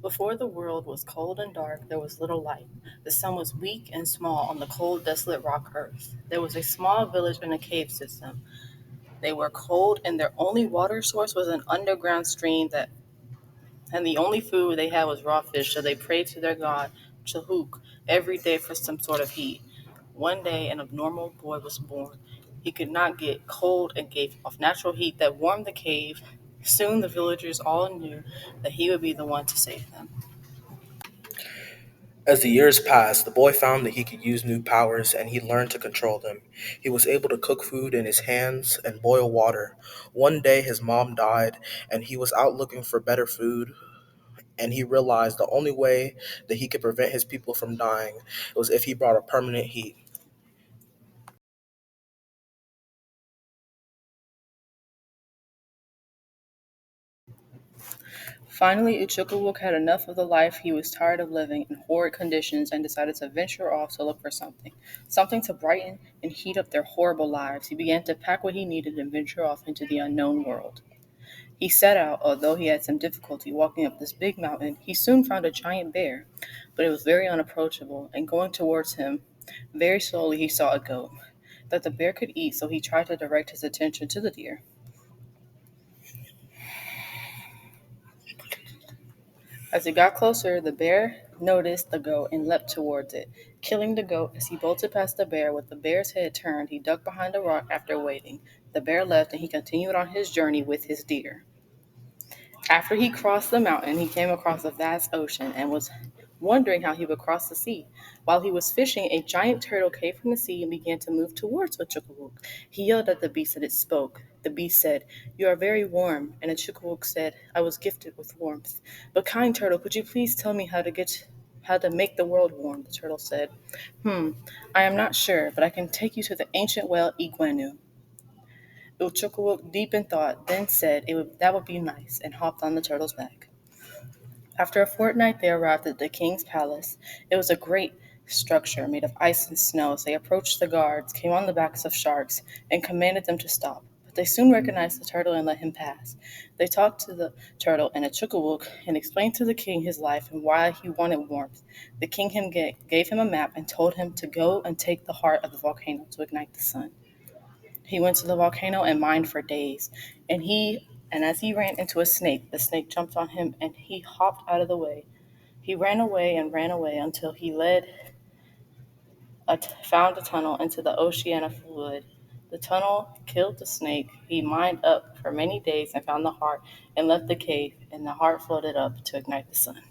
Before the world was cold and dark, there was little light. The sun was weak and small on the cold, desolate rock earth. There was a small village in a cave system. They were cold, and their only water source was an underground stream and the only food they had was raw fish, so they prayed to their god, Chahuk, every day for some sort of heat. One day, an abnormal boy was born. He could not get cold and gave off natural heat that warmed the cave. Soon the villagers all knew that he would be the one to save them. As the years passed, the boy found that he could use new powers and he learned to control them. He was able to cook food in his hands and boil water. One day, his mom died and he was out looking for better food. And he realized the only way that he could prevent his people from dying was if he brought a permanent heat. Finally, Uchukawuk had enough of the life he was tired of living in horrid conditions and decided to venture off to look for something to brighten and heat up their horrible lives. He began to pack what he needed and venture off into the unknown world. He set out, although he had some difficulty walking up this big mountain. He soon found a giant bear, but it was very unapproachable, and going towards him, very slowly he saw a goat that the bear could eat, so he tried to direct his attention to the deer. As it got closer, the bear noticed the goat and leapt towards it, killing the goat. As he bolted past the bear with the bear's head turned, he ducked behind a rock after waiting. The bear left and he continued on his journey with his deer. After he crossed the mountain, he came across a vast ocean and was wondering how he would cross the sea. While he was fishing, a giant turtle came from the sea and began to move towards Ochukawuk. He yelled at the beast and it spoke. The beast said, "You are very warm." And Ochukawuk said, "I was gifted with warmth. But kind turtle, could you please tell me how to make the world warm?" The turtle said, I am not sure, but I can take you to the ancient well Iguanu. Ochukawuk, deep in thought, then said that would be nice, and hopped on the turtle's back. After a fortnight, they arrived at the king's palace. It was a great structure made of ice and snow. As they approached, the guards came on the backs of sharks and commanded them to stop. But they soon recognized the turtle and let him pass. They talked to the turtle and Achukawuk and explained to the king his life and why he wanted warmth. The king gave him a map and told him to go and take the heart of the volcano to ignite the sun. He went to the volcano and mined for days. And as he ran into a snake, the snake jumped on him and he hopped out of the way. He ran away until found a tunnel into the oceana fluid. The tunnel killed the snake. He mined up for many days and found the heart and left the cave, and the heart floated up to ignite the sun.